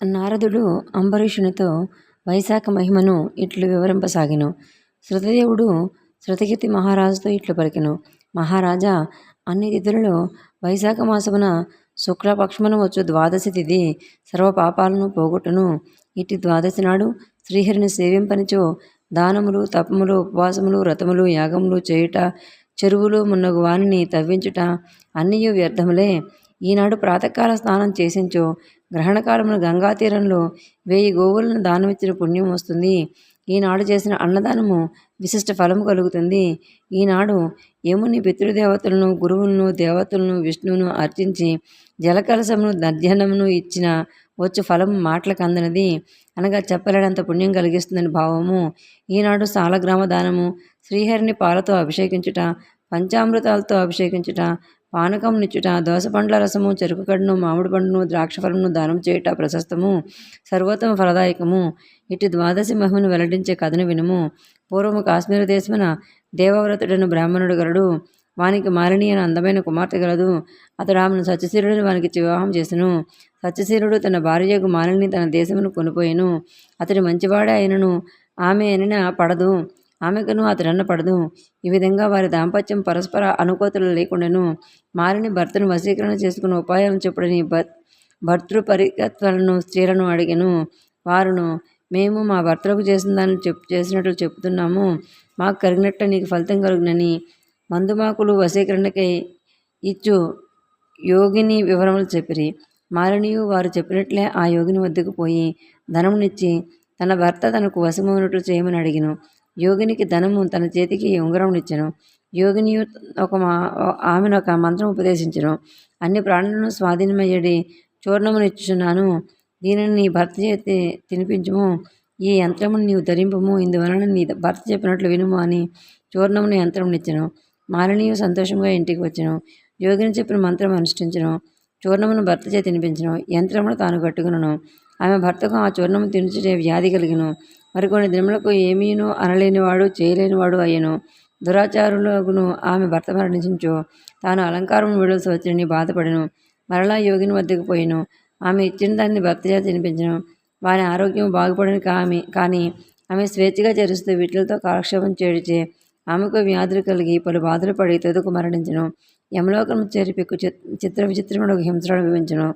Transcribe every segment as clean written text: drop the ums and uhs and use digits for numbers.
నారదుడు అంబరీషునితో వైశాఖ మహిమను ఇట్లు వివరింపసాగెను. శృతదేవుడు శృతకీర్తి మహారాజుతో ఇట్లు పలికెను. మహారాజా, అన్ని తిథులలో వైశాఖ మాసమున శుక్లపక్షమున వచ్చు ద్వాదశి తిథి సర్వ పాపాలను పోగొట్టును. ఇట్టి ద్వాదశి నాడు శ్రీహరిని సేవింపనిచో దానములు, తపములు, ఉపవాసములు, వ్రతములు, యాగములు చేయుట, చెరువులు మున్నగు వానిని తవ్వించుట అన్నియు వ్యర్థములే. ఈనాడు ప్రాతకాల స్నానం చేసించో గ్రహణకాలమున గంగా తీరంలో 1000 గోవులను దానమిచ్చిన పుణ్యం వస్తుంది. ఈనాడు చేసిన అన్నదానము విశిష్ట ఫలము కలుగుతుంది. ఈనాడు యముని పితృదేవతలను, గురువులను, దేవతలను, విష్ణువును అర్చించి జలకలశమును దధ్యనమును ఇచ్చిన వచ్చు ఫలము మాటలకు అందనది, అనగా చెప్పలేనంత పుణ్యం కలిగిస్తుందని భావము. ఈనాడు సాలగ్రామ దానము, శ్రీహరిని పాలతో అభిషేకించుట, పంచామృతాలతో అభిషేకించుట, పానకమునిచ్చుట, దోసపండ్ల రసము, చెరుకు కడును, మామిడి పండును, ద్రాక్ష ఫలమును దానం చేయుట ప్రశస్తము, సర్వోత్తమ ఫలదాయకము. ఇటు ద్వాదశి మహిమను వెల్లడించే కథను వినుము. పూర్వము కాశ్మీర దేశమున దేవవ్రతుడను బ్రాహ్మణుడు గలడు. వానికి మాలిని అని అందమైన కుమార్తె గలదు. అతడు ఆమెను సత్యశీలుడిని వానికి వివాహం చేసెను. సత్యశీలుడు తన భార్యకు మాలిని తన దేశమును కొనిపోయెను. అతడి మంచివాడే అయినను ఆమె అనిన పడదు, ఆమెకును అతడన్న పడదు. ఈ విధంగా వారి దాంపత్యం పరస్పర అనుకూతలు లేకుండాను. మాలిని భర్తను వశీకరణ చేసుకున్న ఉపాయాలను చెప్పుడని భర్తృపరికత్వాలను స్త్రీలను అడిగెను. వారును, మేము మా భర్తలకు చేసిన దాన్ని చేసినట్లు చెప్తున్నాము, మాకు కలిగినట్టు నీకు ఫలితం కలుగునని మందుమాకులు వశీకరణకై ఇచ్చు యోగిని వివరములు చెప్పిరి. మాలినియు వారు చెప్పినట్లే ఆ యోగిని వద్దకు పోయి ధనమునిచ్చి తన భర్త తనకు వశమవునట్లు చేయమని అడిగిను. యోగినికి ధనము తన చేతికి ఉంగరమునిచ్చెను. యోగినియు ఆమెను ఒక మంత్రం ఉపదేశించెను. అన్ని ప్రాణులను స్వాధీనమయ్యడి చూర్ణమునిచ్చుచున్నాను, దీనిని నీ భర్త చేతి తినిపించుము. ఈ యంత్రమును నీవు ధరింపము, ఇందువలన నీ భర్త చెప్పినట్లు వినుము అని చూర్ణమును యంత్రమునిచ్చెను. మాలినియు సంతోషంగా ఇంటికి వచ్చెను. యోగిని చెప్పిన మంత్రం అనుష్ఠించెను. చూర్ణమును భర్త చేతి తినిపించెను. యంత్రమును తాను కట్టుకును. ఆమె భర్తకు ఆ చూర్ణము తినుచుటే వ్యాధి కలిగిను. మరికొన్ని దినములకు ఏమీను అనలేనివాడు, చేయలేనివాడు అయ్యెను. దురాచారులగును ఆమె భర్త మరణించుచో తాను అలంకారము విడవలసి వచ్చినని బాధపడెను. మరలా యోగిని వద్దకు పోయెను. ఆమె ఇచ్చిన దాన్ని భర్త చేత తినిపించెను. వారి ఆరోగ్యం బాగుపడని కానీ ఆమె స్వేచ్ఛగా చరిస్తూ వీటిలతో కాలక్షేపం చేయుచే ఆమెకు వ్యాధులు కలిగి పలు బాధలు పడి తుదకు మరణించెను. యమలోకము చేరి పెక్కు చిత్ర విచిత్రముడు హింసలు అనుభవించెను.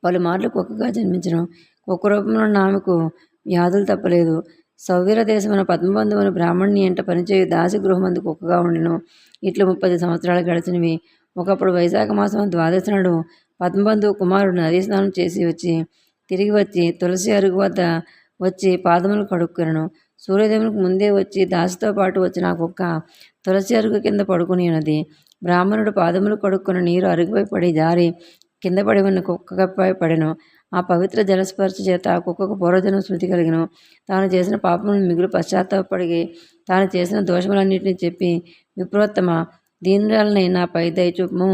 పలుమార్లు కుక్కగా జన్మించెను. కుక్క రూపంలో ఉన్న ఆమెకు వ్యాధులు తప్పలేదు. సౌవీర దేశమున పద్మబంధువును బ్రాహ్మణుని ఎంట పనిచేయు దాసి గృహమందు కుక్కగా ఉండెను. ఇట్లు 30 సంవత్సరాలు గడిచినవి. ఒకప్పుడు వైశాఖ మాసం ద్వాదశి నాడు పద్మబంధువు కుమారుడు నదీ స్నానం చేసి తిరిగి వచ్చి తులసి అరుగు వద్ద వచ్చి పాదములు కడుక్కునను. సూర్యోదయములకు ముందే వచ్చి దాసితో పాటు వచ్చిన ఆ కుక్క తులసి అరుగు కింద పడుకుని ఉన్నది. బ్రాహ్మణుడు పాదములు కడుక్కున్న నీరు అరుగుపై పడి జారి కింద పడి ఉన్న కుక్కపై పడెను. ఆ పవిత్ర జలస్పర్శ చేత ఆ కుక్కకు పూర్వజన్మ స్మృతి కలిగిన. తాను చేసిన పాపములను మిగులు పశ్చాత్తాపడి తాను చేసిన దోషములన్నింటినీ చెప్పి, విప్రోత్తమ, దీనురాలనైనా పై దయచూపము.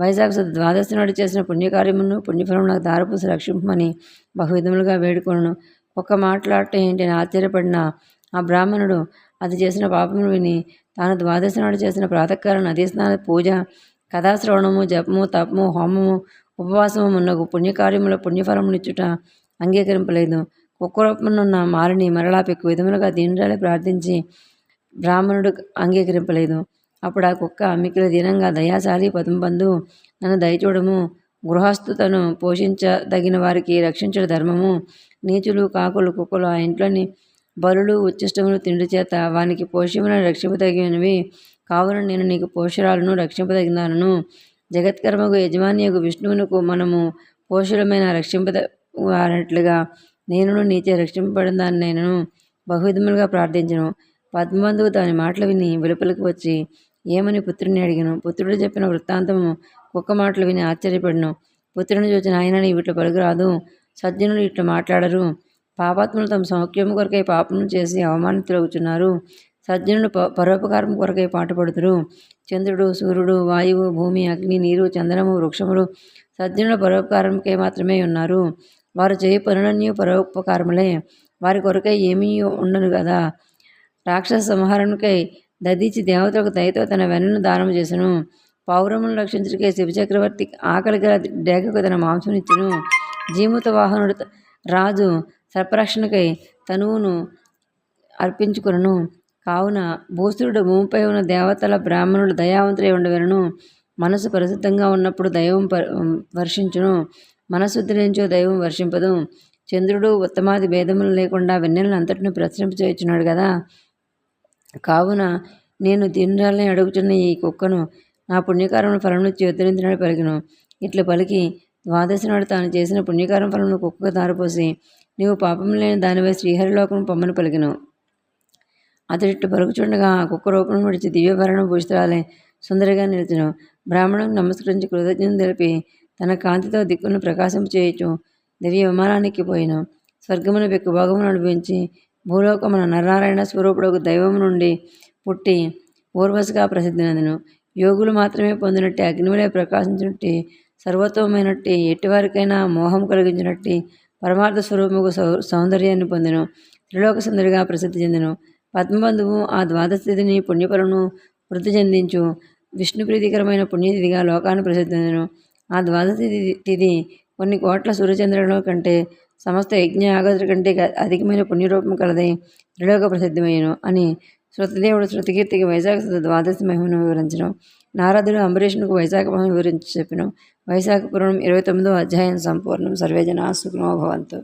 వైశాఖ శుద్ధ ద్వాదశి నాడు చేసిన పుణ్యకార్యమును పుణ్యఫలము నాకు దారపూసి రక్షింపమని బహువిధములుగా వేడుకొనను. కుక్క మాట్లాడటం ఏంటి అని ఆశ్చర్యపడిన ఆ బ్రాహ్మణుడు అది చేసిన పాపమును విని తాను ద్వాదశి నాడు చేసిన ప్రాతకాల నదీ స్నాన, పూజ, కథాశ్రవణము, జపము, తపము, హోమము, ఉపవాసము మున్నగు పుణ్యకార్యముల పుణ్యఫలమునిచ్చుట అంగీకరింపలేదు. కుక్క రూపమునున్న మాలిని మరలా పెక్కు విధములుగా దీనురాలి ప్రార్థించి బ్రాహ్మణుడు అంగీకరింపలేదు. అప్పుడు ఆ కుక్క మిక్కిలి దీనంగా, దయాశాలి పద్మబంధు, నన్ను దయచూడము. గృహస్థుతను పోషించదగిన వారికి రక్షించడం ధర్మము. నీచులు, కాకులు, కుక్కలు ఆ ఇంట్లోని బలులు, ఉచ్చిష్టములు తిండి చేత వానికి పోషములను రక్షింపదగినవి. కావున నేను నీకు పోషురాలను, రక్షింపదగినాను. జగత్కర్మకు యజమానియగు విష్ణువునకు మనము పోషులమైన రక్షింపదగినట్లుగా నేనును నీచే రక్షింపబడిన దానినైనను బహువిధములుగా ప్రార్థించను. పద్మబంధువు దాని మాటలు విని వెలుపలికి వచ్చి ఏమని పుత్రుని అడిగను. పుత్రుడు చెప్పిన వృత్తాంతము కుక్క మాటలు విని ఆశ్చర్యపడను. పుత్రుని చూచిన ఆయన వీటిలో పలుకురాదు. సజ్జనులు ఇట్లా మాట్లాడరు. పాపాత్ములు తమ సౌఖ్యము కొరకై పాపము చేసి అవమానితులవుతున్నారు. సజ్జనులు పరోపకారం కొరకై పాటుపడుతురు. చంద్రుడు, సూర్యుడు, వాయువు, భూమి, అగ్ని, నీరు, చందనము, వృక్షములు సజ్జనుల పరోపకారంకై మాత్రమే ఉన్నారు. వారు చేయి పనులన్నీ పరోపకారములే. వారి కొరకై ఏమీ ఉండను కదా. రాక్షస సంహారణకై దదిచి దేవతలకు దయతో తన వెన్నను దానము చేసెను. పౌరములను రక్షించుటకై శివచక్రవర్తి ఆకలి గల డేగకు తన మాంసమునిచ్చెను. జీమూత వాహనుడు రాజు సర్పరక్షణకై తనువును అర్పించుకును. కావున భూసురుడు భూమిపై ఉన్న దేవతల బ్రాహ్మణులు దయావంతులై ఉండవలను. మనసు పరిశుద్ధంగా ఉన్నప్పుడు దైవం వర్షించును. మనశుద్ధి నుంచో దైవం వర్షింపదు. చంద్రుడు ఉత్తమాది భేదములు లేకుండా వెన్నెలను అంతటిని ప్రసరింపచేయుచున్నాడు కదా. కావున నేను దీనురాలని అడుగుతున్న ఈ కుక్కను నా పుణ్యకారముల ఫలమునిచ్చి ఉద్ధరించినట్టు పలికిను. ఇట్లు పలికి ద్వాదశి నాడు తాను చేసిన పుణ్యకారం ఫలమును కుక్కకు దారిపోసి, నీవు పాపం లేని దానివై శ్రీహరిలోకం పొమ్మని పలికిను. అతడిట్టు పలుకుచుండగా ఆ కుక్క రూపం విడిచి దివ్యభరణం భూషితురాలే సుందరిగా నిలిచెను. బ్రాహ్మణునికి నమస్కరించి కృతజ్ఞతలు తెలిపి తన కాంతితో దిక్కును ప్రకాశింప చేయుచు దివ్య విమానానికి పోయిను. స్వర్గమును పెక్కు భోగమును అనుభవించి భూలోకమున నరనారాయణ స్వరూపుడు దైవము నుండి పుట్టి ఊర్వశిగా ప్రసిద్ధి నందును. యోగులు మాత్రమే పొందినట్టి అగ్నివలే ప్రకాశించినట్టి సర్వోత్తమైనట్టి ఎట్టివారికైనా మోహం కలిగించినట్టి పరమార్థ స్వరూపముకు సౌందర్యాన్ని పొందెను. త్రిలోక సుందరిగా ప్రసిద్ధి చెందెను. పద్మబంధువు ఆ ద్వాదశి తిథిని పుణ్యఫలమును వృద్ధి చెందించు విష్ణు ప్రీతికరమైన పుణ్యతిథిగా లోకాన్ని ప్రసిద్ధి చెందెను. ఆ ద్వాదశి తిథి కొన్ని కోట్ల సూర్యచంద్రుల కంటే సమస్త యజ్ఞ యాగతుల కంటే అధికమైన పుణ్యరూపం కలదై త్రిలోక ప్రసిద్ధమయ్యను అని శృతదేవుడు శృతికీర్తికి వైశాఖ ద్వాదశి మహిమను వివరించను. నారదుడు అంబరీషునికి వైశాఖ మహిమ వివరించి చెప్పిన వైశాఖ పురాణం 29వ అధ్యాయం సంపూర్ణం. సర్వే జనా సుఖినో భవంతు.